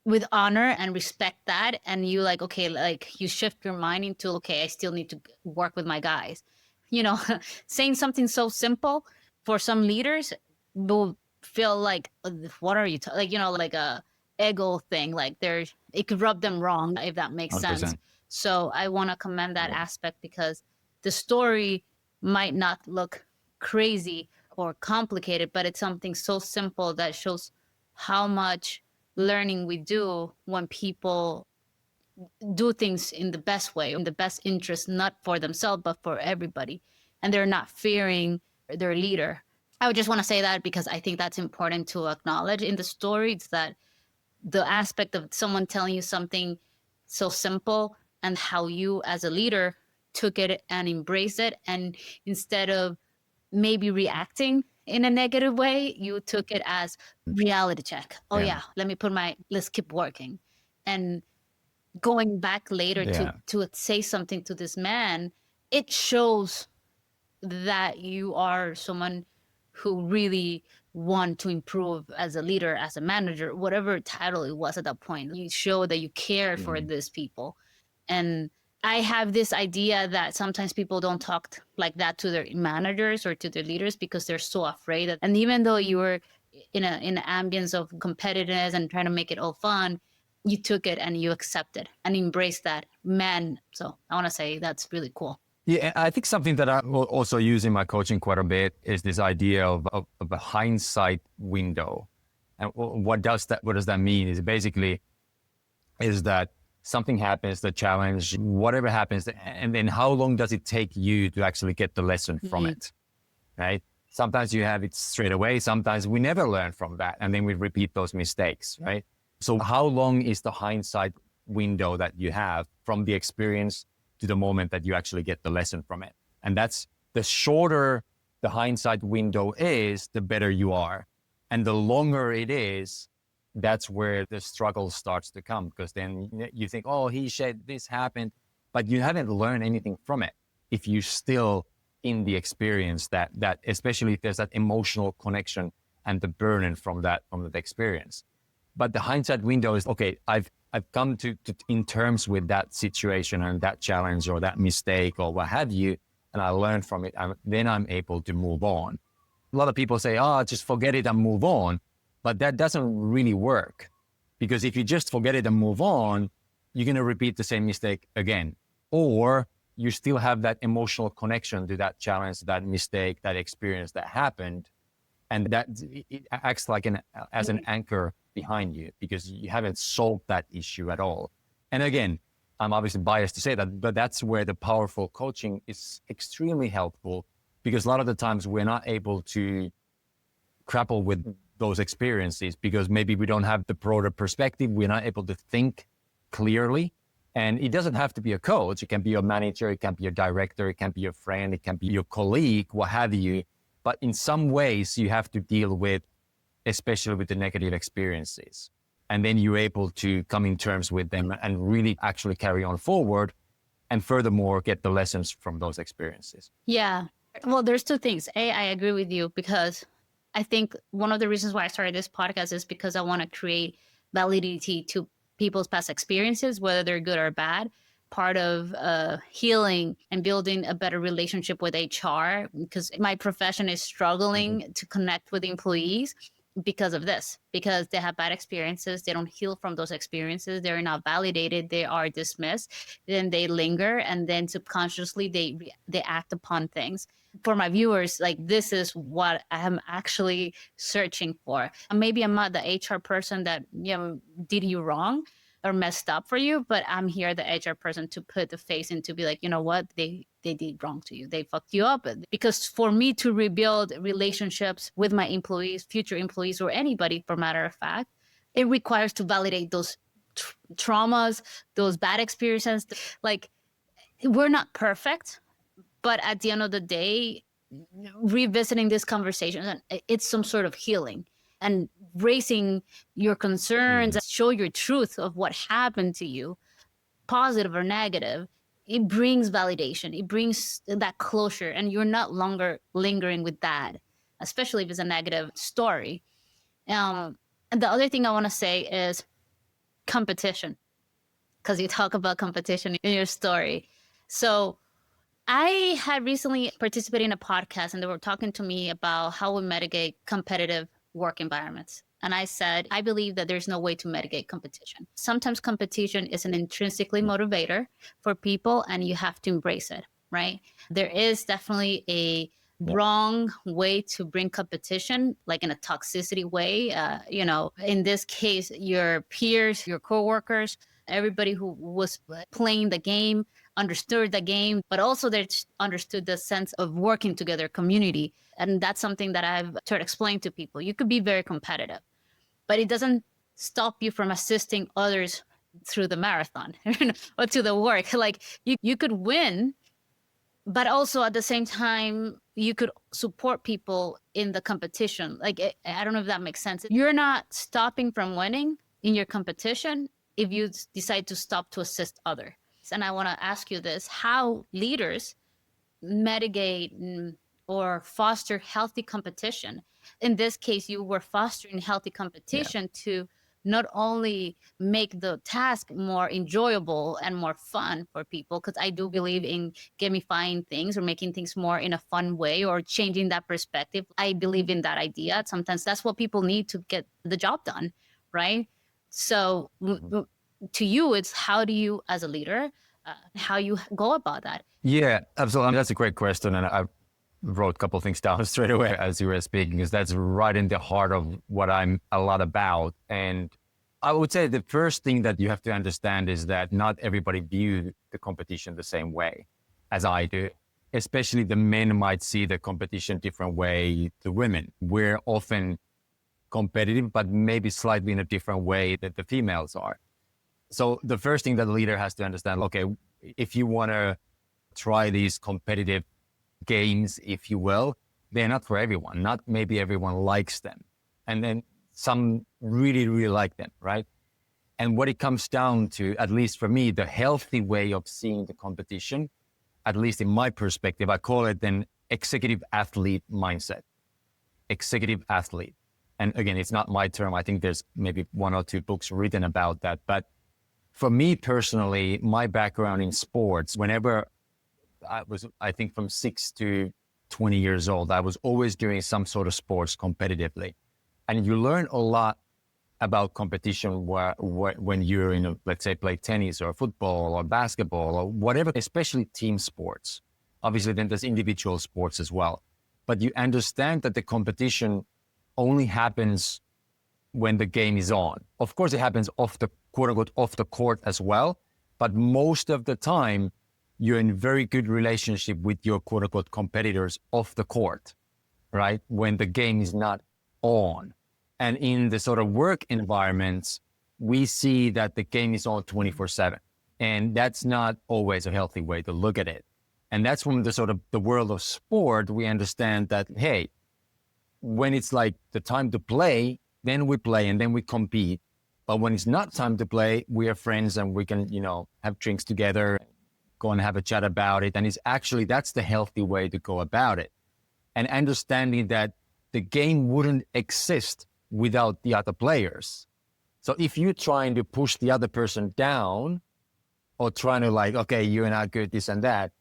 with honor and respect that, and you like, okay, like you shift your mind into, okay, I still need to work with my guys. You know, saying something so simple for some leaders will feel like, what are you like, you know, like a ego thing, like it could rub them wrong, if that makes 100%. sense. So I want to commend that aspect, because the story might not look crazy or complicated, but it's something so simple that shows how much learning we do when people do things in the best way, in the best interest, not for themselves, but for everybody. And they're not fearing their leader. I would just want to say that because I think that's important to acknowledge in the story. It's that the aspect of someone telling you something so simple, and how you as a leader took it and embraced it. And instead of maybe reacting in a negative way, you took it as reality check. Oh yeah, let's keep working. And going back later to say something to this man, it shows that you are someone who really want to improve as a leader, as a manager, whatever title it was at that point. You show that you care for these people. And I have this idea that sometimes people don't talk like that to their managers or to their leaders because they're so afraid. And even though you were in an ambience of competitiveness and trying to make it all fun, you took it and you accepted and embraced that man. So I want to say that's really cool. Yeah, I think something that I will also use in my coaching quite a bit is this idea of a hindsight window. And what does that mean? Is basically is that something happens, the challenge, whatever happens, and then how long does it take you to actually get the lesson from it, right? Sometimes you have it straight away. Sometimes we never learn from that, and then we repeat those mistakes, right? So how long is the hindsight window that you have from the experience to the moment that you actually get the lesson from it? And that's the shorter the hindsight window is, the better you are. And the longer it is, that's where the struggle starts to come, because then you think, oh, he said this happened, but you haven't learned anything from it. If you're still in the experience, that especially if there's that emotional connection and the burden from the experience. But the hindsight window is, okay, I've come to in terms with that situation and that challenge or that mistake or what have you, and I learned from it, then I'm able to move on. A lot of people say, oh, just forget it and move on. But that doesn't really work, because if you just forget it and move on, you're going to repeat the same mistake again. Or you still have that emotional connection to that challenge, that mistake, that experience that happened. And that it acts like as an anchor behind you, because you haven't solved that issue at all. And again, I'm obviously biased to say that, but that's where the powerful coaching is extremely helpful, because a lot of the times we're not able to grapple with those experiences because maybe we don't have the broader perspective. We're not able to think clearly. And it doesn't have to be a coach. It can be your manager. It can be your director. It can be your friend. It can be your colleague, what have you. But in some ways you have to deal with, especially with the negative experiences. And then you're able to come in terms with them and really actually carry on forward. And furthermore, get the lessons from those experiences. Yeah. Well, there's two things. I agree with you, because I think one of the reasons why I started this podcast is because I want to create validity to people's past experiences, whether they're good or bad. Part of healing and building a better relationship with HR, because my profession is struggling to connect with employees. because of this, because they have bad experiences. They don't heal from those experiences. They're not validated. They are dismissed. Then they linger, and then subconsciously they act upon things. For my viewers, like, this is what I'm actually searching for. Maybe I'm not the HR person that, did you wrong or messed up for you, but I'm here, the HR person, to put the face in, to be like, you know what, they did wrong to you. They fucked you up. Because for me to rebuild relationships with my employees, future employees, or anybody, for matter of fact, it requires to validate those traumas, those bad experiences. Like, we're not perfect, but at the end of the day, revisiting this conversation, it's some sort of healing. And raising your concerns, show your truth of what happened to you, positive or negative, it brings validation. It brings that closure, and you're not longer lingering with that, especially if it's a negative story. And the other thing I want to say is competition, because you talk about competition in your story. So I had recently participated in a podcast, and they were talking to me about how we mitigate competitive work environments. And I said, I believe that there's no way to mitigate competition. Sometimes competition is an intrinsically motivator for people, and you have to embrace it, right? There is definitely a wrong way to bring competition, like in a toxicity way. In this case, your peers, your coworkers, everybody who was playing the game understood the game, but also they understood the sense of working together, community. And that's something that I've tried to explain to people. You could be very competitive, but it doesn't stop you from assisting others through the marathon or to the work. Like, you could win, but also at the same time, you could support people in the competition. Like, I don't know if that makes sense. You're not stopping from winning in your competition if you decide to stop to assist others. And I want to ask you this: how leaders mitigate or foster healthy competition? In this case, you were fostering healthy competition to not only make the task more enjoyable and more fun for people, because I do believe in gamifying things or making things more in a fun way or changing that perspective. I believe in that idea. Sometimes that's what people need to get the job done, right? So to you, it's how do you, as a leader, how you go about that? Yeah, absolutely. That's a great question. And I wrote a couple of things down straight away as you were speaking, because that's right in the heart of what I'm a lot about. And I would say the first thing that you have to understand is that not everybody views the competition the same way as I do. Especially the men might see the competition different way to women. We're often competitive, but maybe slightly in a different way that the females are. So the first thing that the leader has to understand, okay, if you want to try these competitive games, if you will, they're not for everyone. Not maybe everyone likes them. And then some really, really like them, right? And what it comes down to, at least for me, the healthy way of seeing the competition, at least in my perspective, I call it an executive athlete mindset. Executive athlete. And again, it's not my term. I think there's maybe 1 or 2 books written about that. But for me personally, my background in sports, whenever I think from 6 to 20 years old, I was always doing some sort of sports competitively. And you learn a lot about competition when you're let's say, play tennis or football or basketball or whatever, especially team sports. Obviously, then there's individual sports as well. But you understand that the competition only happens when the game is on. Of course, it happens quote unquote off the court as well. But most of the time, you're in very good relationship with your quote unquote competitors off the court, right? When the game is not on. And in the sort of work environments, we see that the game is on 24/7. And that's not always a healthy way to look at it. And that's from the sort of the world of sport, we understand that, hey, when it's like the time to play, then we play and then we compete. But when it's not time to play, we are friends and we can, have drinks together, go and have a chat about it. And it's actually, that's the healthy way to go about it. And understanding that the game wouldn't exist without the other players. So if you're trying to push the other person down or trying to okay, you're not good, this and that,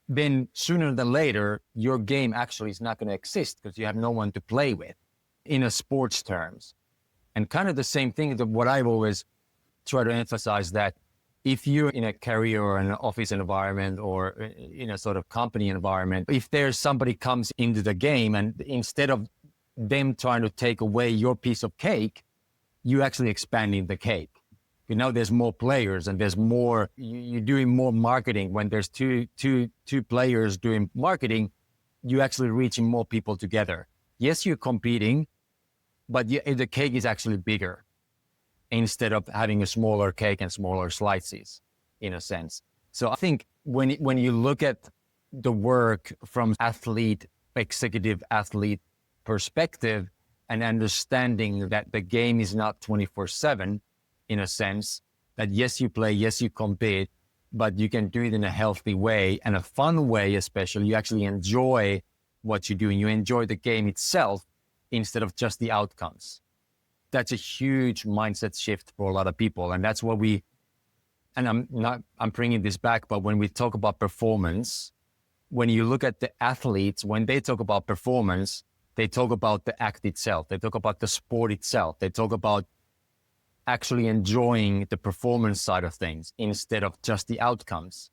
then sooner than later, your game actually is not going to exist because you have no one to play with. in a sports terms. And kind of the same thing that what I've always tried to emphasize, that if you're in a career or an office environment or in a sort of company environment, if there's somebody comes into the game and instead of them trying to take away your piece of cake, you actually expanding the cake. You know, there's more players and there's more, you're doing more marketing. When there's two players doing marketing, you actually reaching more people together. Yes, you're competing, but the cake is actually bigger instead of having a smaller cake and smaller slices, in a sense. So I think when you look at the work from executive athlete perspective and understanding that the game is not 24/7, in a sense, that yes, you play, yes, you compete, but you can do it in a healthy way and a fun way, especially. You actually enjoy what you're doing. You enjoy the game itself instead of just the outcomes. That's a huge mindset shift for a lot of people. And that's what I'm bringing this back, but when we talk about performance, when you look at the athletes, when they talk about performance, they talk about the act itself. They talk about the sport itself. They talk about actually enjoying the performance side of things instead of just the outcomes.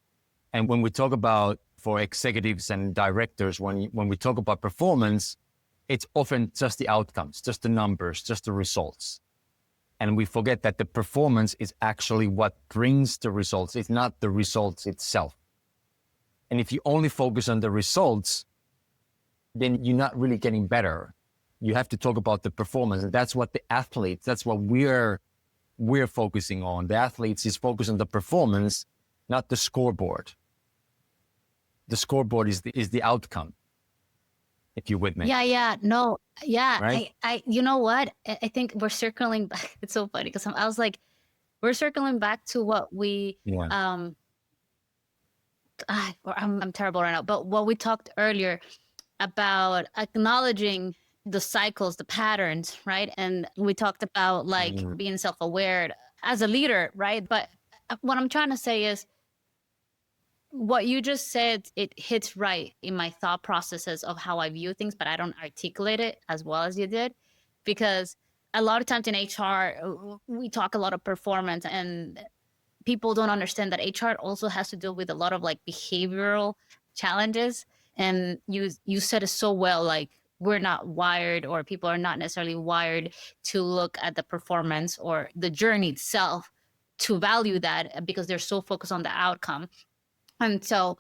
And when we talk about, for executives and directors, when we talk about performance, it's often just the outcomes, just the numbers, just the results. And we forget that the performance is actually what brings the results. It's not the results itself. And if you only focus on the results, then you're not really getting better. You have to talk about the performance. And that's what the athletes, that's what we're focusing on. The athletes is focused on the performance, not the scoreboard. The scoreboard is the outcome, if you're with me. Yeah. No. Yeah. Right? I you know what? I think we're circling back. It's so funny because I was like, we're circling back to what we, I'm terrible right now, but what we talked earlier about acknowledging the cycles, the patterns, right? And we talked about like being self-aware as a leader, right? But what I'm trying to say is what you just said, it hits right in my thought processes of how I view things, but I don't articulate it as well as you did, because a lot of times in HR, we talk a lot of performance and people don't understand that HR also has to deal with a lot of like behavioral challenges. And you said it so well, like we're not wired, or people are not necessarily wired to look at the performance or the journey itself to value that because they're so focused on the outcome. And so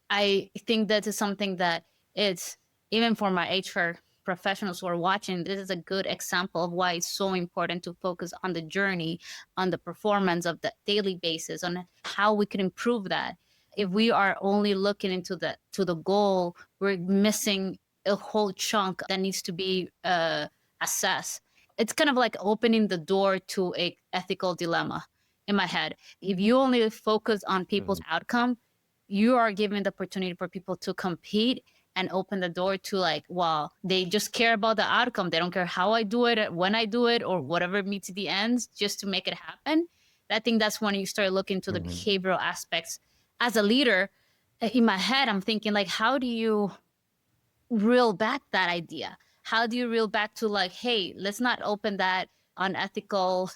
I think that is something that it's, even for my HR professionals who are watching, this is a good example of why it's so important to focus on the journey, on the performance of the daily basis, on how we can improve that. If we are only looking into the goal, we're missing a whole chunk that needs to be assessed. It's kind of like opening the door to a ethical dilemma in my head. If you only focus on people's outcome, you are giving the opportunity for people to compete and open the door to like, well, they just care about the outcome. They don't care how I do it, when I do it, or whatever meets the ends just to make it happen. I think that's when you start looking to the behavioral aspects. As a leader, in my head, I'm thinking like, how do you reel back that idea? How do you reel back to like, hey, let's not open that unethical,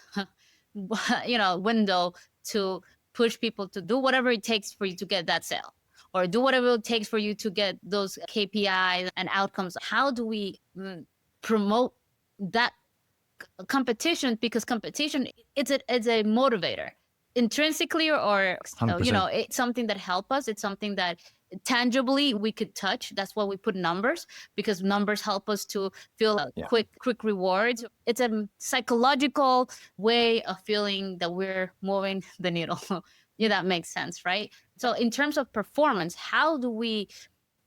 window to push people to do whatever it takes for you to get that sale, or do whatever it takes for you to get those KPIs and outcomes. How do we promote that competition? Because competition, it's a motivator, intrinsically or 100%. it's something that help us. It's something that tangibly we could touch. That's why we put numbers, because numbers help us to feel quick rewards. It's a psychological way of feeling that we're moving the needle. That makes sense, right? So in terms of performance, how do we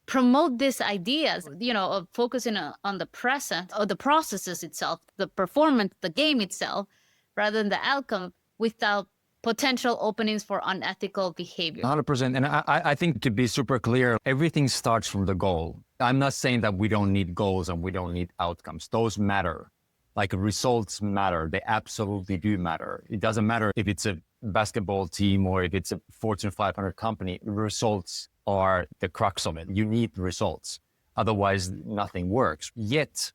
promote these ideas, of focusing on the present or the processes itself, the performance, the game itself, rather than the outcome, without potential openings for unethical behavior? 100%. And I think, to be super clear, everything starts from the goal. I'm not saying that we don't need goals and we don't need outcomes. Those matter. Like, results matter. They absolutely do matter. It doesn't matter if it's a basketball team or if it's a Fortune 500 company. Results are the crux of it. You need results. Otherwise, nothing works. Yet,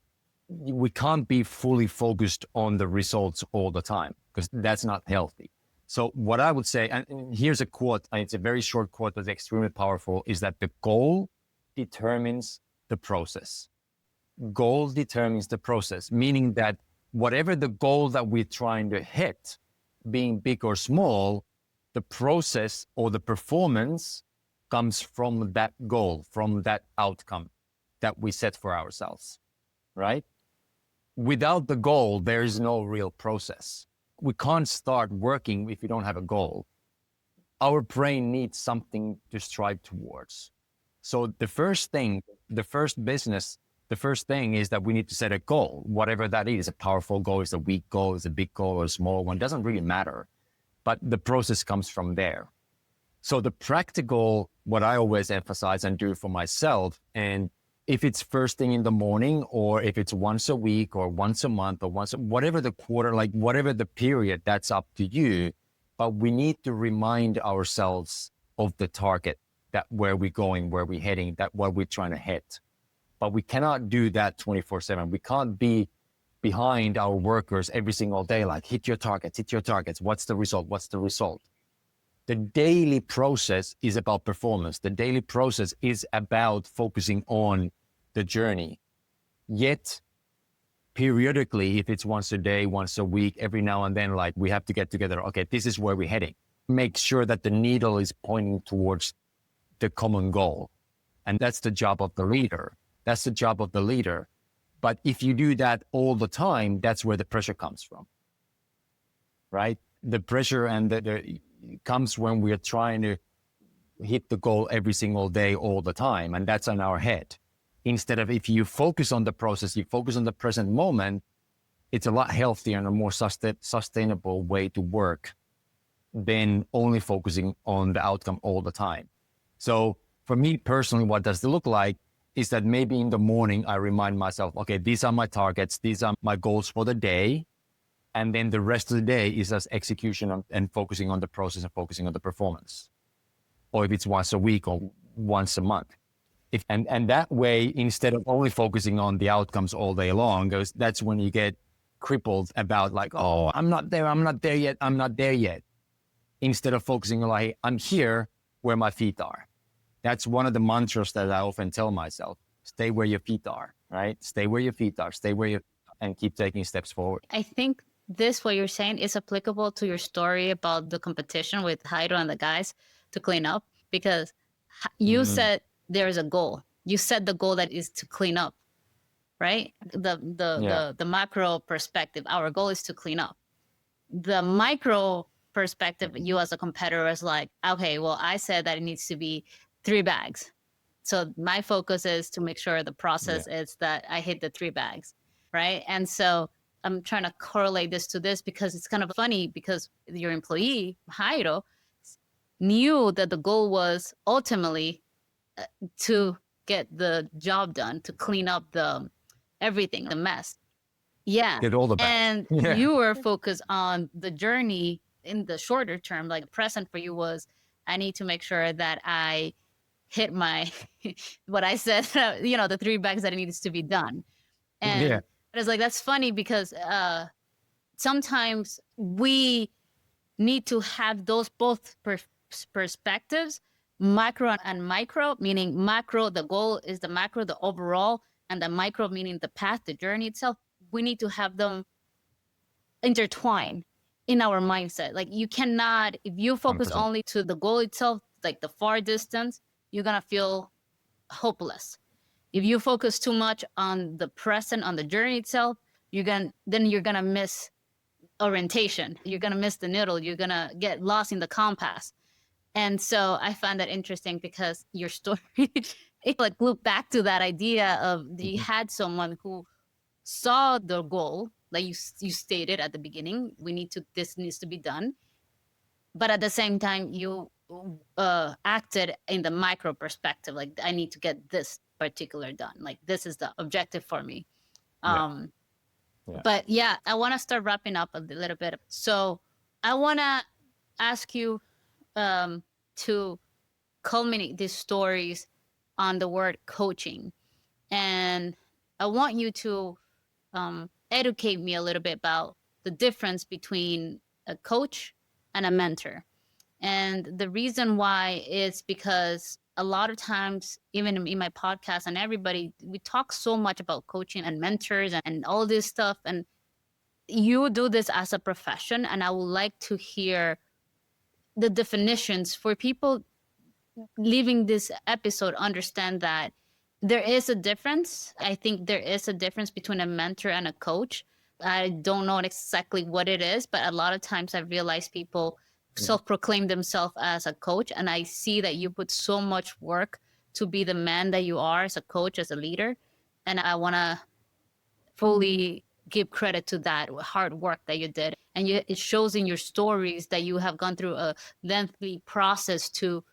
we can't be fully focused on the results all the time because that's not healthy. So what I would say, and here's a quote, and it's a very short quote, but extremely powerful, is that the goal determines the process. Goal determines the process, meaning that whatever the goal that we're trying to hit, being big or small, the process or the performance comes from that goal, from that outcome that we set for ourselves, right? Without the goal, there is no real process. We can't start working if we don't have a goal. Our brain needs something to strive towards. So the first thing is that we need to set a goal, whatever that is. A powerful goal, is a weak goal, is a big goal, or a small one, doesn't really matter. But the process comes from there. So the practical, what I always emphasize and do for myself, and if it's first thing in the morning, or if it's once a week or once a month or whatever the quarter, like whatever the period, that's up to you. But we need to remind ourselves of the target, that where we're going, where we're heading, that what we're trying to hit. But we cannot do that 24/7. We can't be behind our workers every single day, like hit your targets. What's the result? The daily process is about performance. The daily process is about focusing on the journey. Yet, periodically, if it's once a day, once a week, every now and then, like we have to get together, okay, this is where we're heading. Make sure that the needle is pointing towards the common goal. And that's the job of the leader. But if you do that all the time, that's where the pressure comes from, right? The pressure and the comes when we're trying to hit the goal every single day, all the time. And that's in our head. Instead of, if you focus on the process, you focus on the present moment, it's a lot healthier and a more sustainable way to work than only focusing on the outcome all the time. So for me personally, what does it look like is that maybe in the morning, I remind myself, okay, these are my targets. These are my goals for the day. And then the rest of the day is just execution and focusing on the process and focusing on the performance. Or if it's once a week or once a month. And that way, instead of only focusing on the outcomes all day long, that's when you get crippled about like, oh, I'm not there yet. Instead of focusing on like, I'm here where my feet are. That's one of the mantras that I often tell myself. Stay where your feet are, right? Stay where your feet are. And keep taking steps forward. I think what you're saying is applicable to your story about the competition with Jairo and the guys to clean up, because you said there is a goal. You set the goal that is to clean up, right? The macro perspective, our goal is to clean up. The micro perspective, you as a competitor is like, okay, well, I said that it needs to be 3 bags. So my focus is to make sure the process is that I hit the 3 bags, right? And so I'm trying to correlate this to this because it's kind of funny, because your employee, Jairo, knew that the goal was ultimately to get the job done, to clean up everything, the mess. Yeah. Get all the bags. And you were focused on the journey in the shorter term. Like, present for you was, I need to make sure that I hit my, what I said, the 3 bags that it needs to be done. And it was like, that's funny because sometimes we need to have those both perspectives, macro and micro, meaning macro, the goal is the macro, the overall, and the micro, meaning the path, the journey itself. We need to have them intertwined in our mindset. Like, you cannot, if you focus 100%. Only to the goal itself, like the far distance, you're going to feel hopeless. If you focus too much on the present, on the journey itself, you're going to miss orientation. You're going to miss the needle. You're going to get lost in the compass. And so I find that interesting because your story, it like looped back to that idea of you had someone who saw the goal, like you stated at the beginning, this needs to be done. But at the same time, you acted in the micro perspective, like, I need to get this particular done. Like, this is the objective for me. But I want to start wrapping up a little bit. So I want to ask you to culminate these stories on the word coaching. And I want you to educate me a little bit about the difference between a coach and a mentor. And the reason why is because a lot of times, even in my podcast and everybody, we talk so much about coaching and mentors and all this stuff. And you do this as a profession. And I would like to hear the definitions for people leaving this episode understand that there is a difference. I think there is a difference between a mentor and a coach. I don't know exactly what it is, but a lot of times I realize people self-proclaim themselves as a coach, and I see that you put so much work to be the man that you are as a coach, as a leader, and I want to fully give credit to that hard work that you did. And it shows in your stories that you have gone through a lengthy process to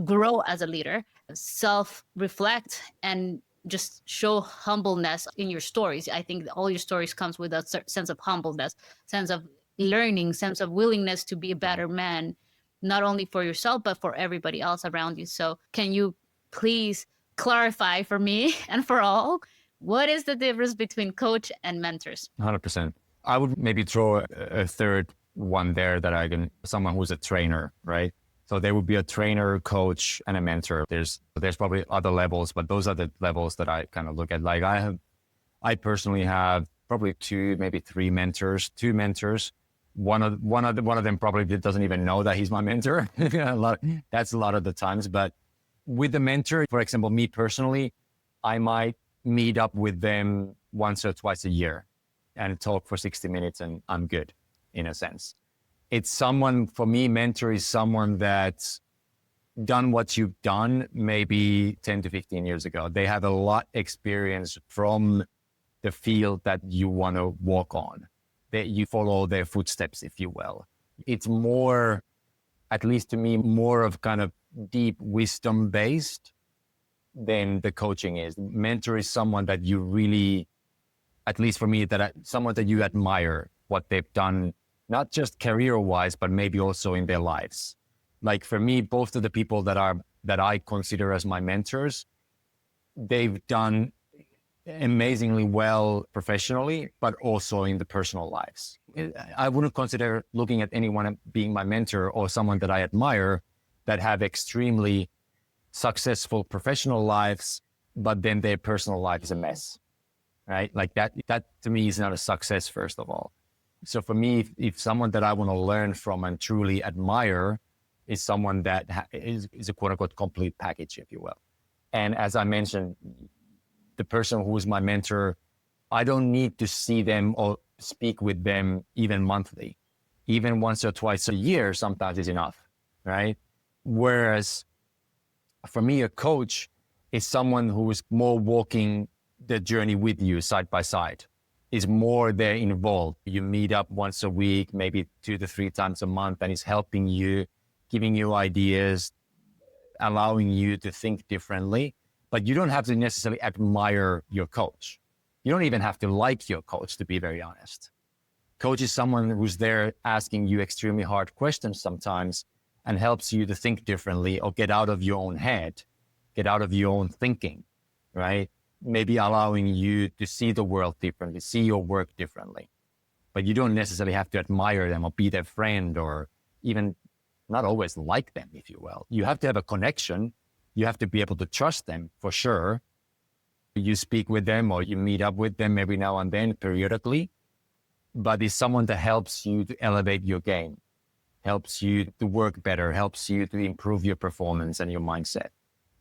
grow as a leader, self-reflect, and just show humbleness in your stories. I think all your stories comes with a sense of humbleness, sense of learning, sense of willingness to be a better man, not only for yourself, but for everybody else around you. So can you please clarify for me and for all, what is the difference between coach and mentors? 100%. I would maybe throw a third one there that someone who's a trainer, right? So there would be a trainer, coach, and a mentor. There's probably other levels, but those are the levels that I kind of look at. Like I personally have probably two, maybe three mentors, two mentors. One of them probably doesn't even know that he's my mentor. That's a lot of the times. But with the mentor, for example, me personally, I might meet up with them once or twice a year and talk for 60 minutes and I'm good in a sense. It's someone, for me, mentor is someone that's done what you've done maybe 10 to 15 years ago. They have a lot experience from the field that you want to walk on. That you follow their footsteps, if you will. It's more, at least to me, more of kind of deep wisdom based than the coaching is. Mentor is someone that you really, at least for me, someone that you admire what they've done, not just career-wise, but maybe also in their lives. Like for me, both of the people that I consider as my mentors, they've done amazingly well professionally, but also in the personal lives. I wouldn't consider looking at anyone being my mentor or someone that I admire that have extremely successful professional lives, but then their personal life is a mess, right? Like that to me is not a success, first of all. So for me, if someone that I want to learn from and truly admire is someone that is a quote unquote complete package, if you will. And as I mentioned, the person who is my mentor, I don't need to see them or speak with them even monthly. Even once or twice a year sometimes is enough, right? Whereas for me, a coach is someone who is more walking the journey with you side by side, is more there involved. You meet up once a week, maybe 2 to 3 times a month, and is helping you, giving you ideas, allowing you to think differently. But you don't have to necessarily admire your coach. You don't even have to like your coach, to be very honest. Coach is someone who's there asking you extremely hard questions sometimes and helps you to think differently or get out of your own head, get out of your own thinking, right? Maybe allowing you to see the world differently, see your work differently. But you don't necessarily have to admire them or be their friend or even not always like them, if you will. You have to have a connection. You have to be able to trust them for sure. You speak with them or you meet up with them every now and then periodically, but it's someone that helps you to elevate your game, helps you to work better, helps you to improve your performance and your mindset.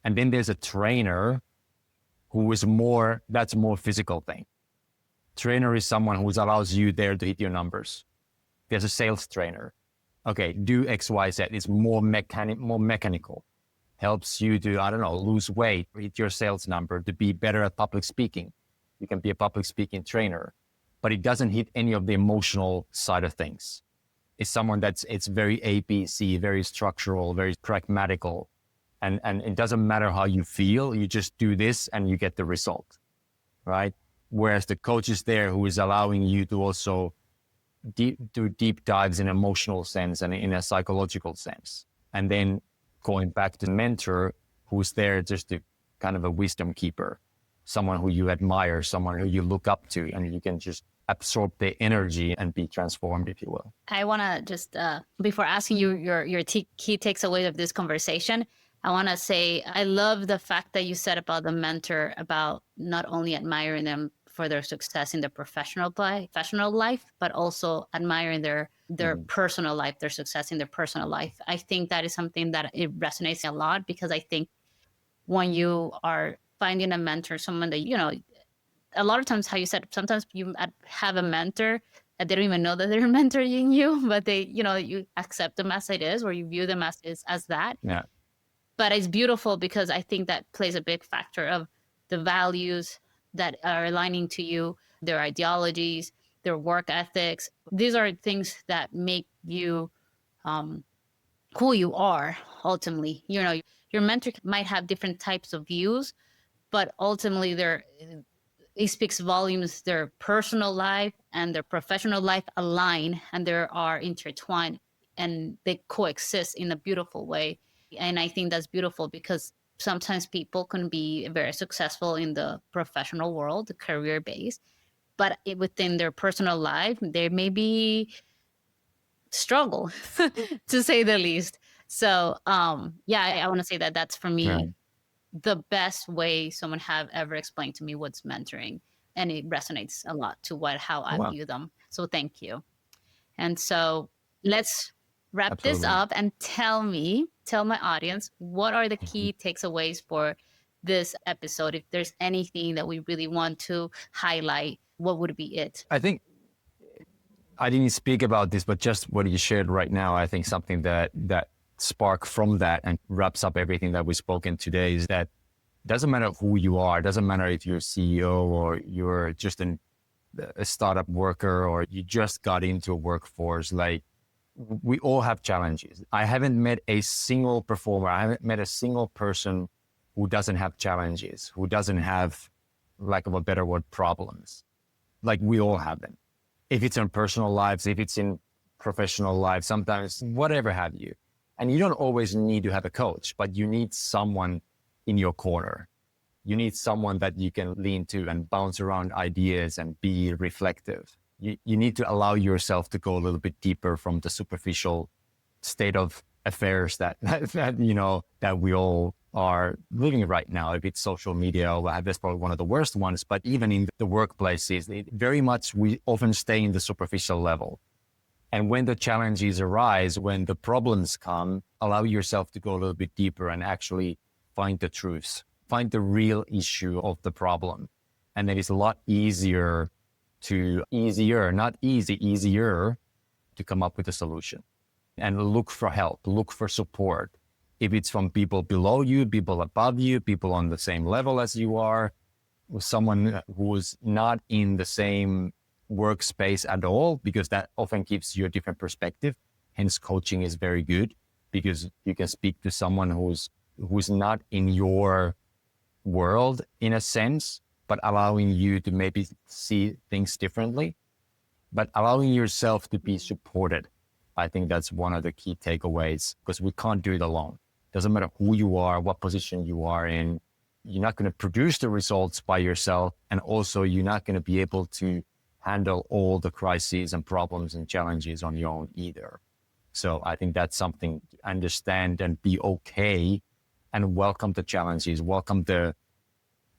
And then there's a trainer who is that's more physical thing. Trainer is someone who allows you there to hit your numbers. There's a sales trainer. Okay, do X, Y, Z. It's more mechanical. Helps you to, lose weight, hit your sales number, to be better at public speaking. You can be a public speaking trainer, but it doesn't hit any of the emotional side of things. It's someone it's very ABC, very structural, very pragmatical. And it doesn't matter how you feel, you just do this and you get the result, right? Whereas the coach is there who is allowing you to also do deep dives in emotional sense and in a psychological sense. And then going back to the mentor who's there just to kind of a wisdom keeper, someone who you admire, someone who you look up to, and you can just absorb their energy and be transformed, if you will. I want to just, before asking you your key takeaways of this conversation, I want to say I love the fact that you said about the mentor, about not only admiring them for their success in their professional life, but also admiring their personal life, their success in their personal life. I think that is something that it resonates a lot, because I think when you are finding a mentor, someone that, you know, a lot of times, how you said, sometimes you have a mentor that they don't even know that they're mentoring you, but they, you know, you accept them as it is, or you view them as that. Yeah. But it's beautiful, because I think that plays a big factor of the values that are aligning to you, their ideologies, their work ethics. These are things that make you who you are ultimately. You know, your mentor might have different types of views, but ultimately it speaks volumes. Their personal life and their professional life align, and they are intertwined, and they coexist in a beautiful way. And I think that's beautiful, because sometimes people can be very successful in the professional world, the career base, but within their personal life, they may be struggle, to say the least. So, yeah, I want to say that that's, for me, the best way someone have ever explained to me what's mentoring. And it resonates a lot to how I view them. So thank you. And so let's wrap this up, and tell my audience, what are the key takeaways for this episode? If there's anything that we really want to highlight, what would be it? I think I didn't speak about this, but just what you shared right now, I think something that spark from that and wraps up everything that we've spoken today is that doesn't matter who you are. It doesn't matter if you're a CEO or you're just a startup worker or you just got into a workforce. Like, we all have challenges. I haven't met a single performer. I haven't met a single person who doesn't have challenges, who doesn't have, lack of a better word, problems. Like, we all have them. If it's in personal lives, if it's in professional lives, sometimes whatever have you. And you don't always need to have a coach, but you need someone in your corner. You need someone that you can lean to and bounce around ideas and be reflective. You need to allow yourself to go a little bit deeper from the superficial state of affairs that we all are living right now. If it's social media, that's probably one of the worst ones, but even in the workplaces, we often stay in the superficial level. And when the challenges arise, when the problems come, allow yourself to go a little bit deeper and actually find the truths, find the real issue of the problem. And then it's a lot easier to come up with a solution and look for help, look for support. If it's from people below you, people above you, people on the same level as you are, someone who's not in the same workspace at all, because that often gives you a different perspective. Hence, coaching is very good, because you can speak to someone who's not in your world in a sense, but allowing you to maybe see things differently, but allowing yourself to be supported. I think that's one of the key takeaways, because we can't do it alone. Doesn't matter who you are, what position you are in, you're not going to produce the results by yourself. And also you're not going to be able to handle all the crises and problems and challenges on your own either. So I think that's something to understand and be okay and welcome the challenges, welcome the,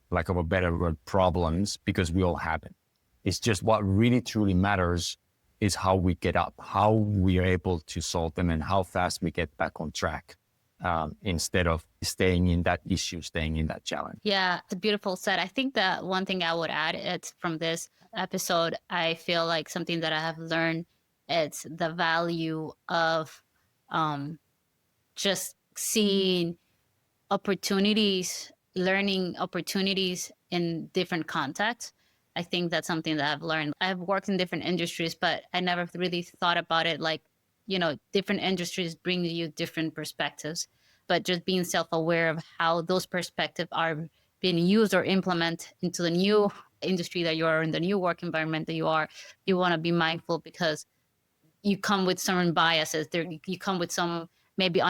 lack of a better word, problems, because we all have it. It's just what really truly matters is how we get up, how we are able to solve them, and how fast we get back on track, instead of staying in that issue, staying in that challenge. Yeah, it's beautiful said. I think that one thing I would add, it's from this episode, I feel like something that I have learned, it's the value of just seeing opportunities, learning opportunities in different contexts. I think that's something that I've learned. I've worked in different industries, but I never really thought about it like, different industries bring you different perspectives, but just being self-aware of how those perspectives are being used or implemented into the new industry that you are in, the new work environment that you are, you want to be mindful, because you come with certain biases. You come with some maybe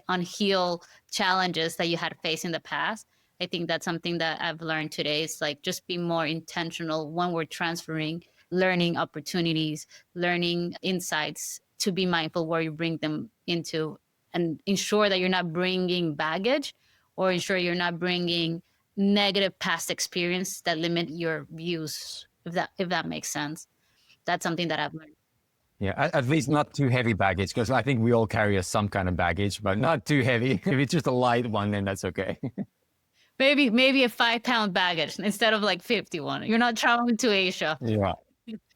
unhealed challenges that you had faced in the past. I think that's something that I've learned today. It's like just be more intentional when we're transferring, learning opportunities, learning insights, to be mindful where you bring them into, and ensure that you're not bringing baggage, or ensure you're not bringing negative past experience that limit your views, if that makes sense. That's something that I've learned. Yeah, at least not too heavy baggage, because I think we all carry some kind of baggage, but not too heavy. If it's just a light one, then that's okay. Maybe a 5 pound baggage instead of like 51. You're not traveling to Asia. Yeah.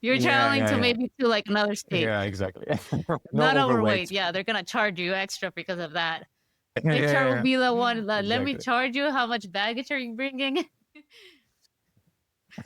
You're traveling to maybe to like another state. Yeah, exactly. No Not overweight. overweight. Yeah, they're gonna charge you extra because of that. Yeah, HR will yeah, be the one. Let me exactly. charge you. How much baggage are you bringing?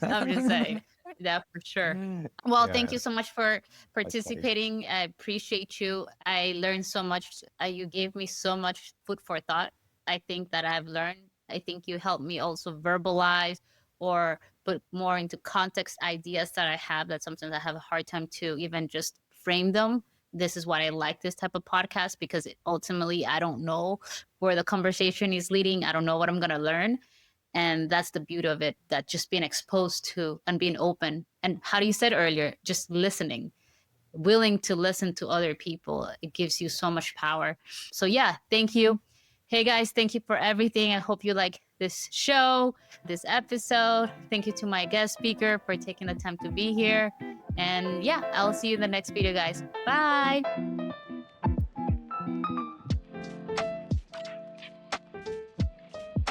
I'm just saying. Yeah, for sure. Well, thank you so much for participating. I appreciate you. I learned so much. You gave me so much food for thought. I think that I've learned. I think you helped me also verbalize or put more into context ideas that I have, that sometimes I have a hard time to even just frame them. This is what I like this type of podcast, because ultimately I don't know where the conversation is leading. I don't know what I'm going to learn. And that's the beauty of it, that just being exposed to and being open. And how you said earlier, just listening, willing to listen to other people. It gives you so much power. So yeah, thank you. Hey guys, thank you for everything. I hope you like this show, this episode. Thank you to my guest speaker for taking the time to be here. And yeah, I'll see you in the next video, guys. Bye.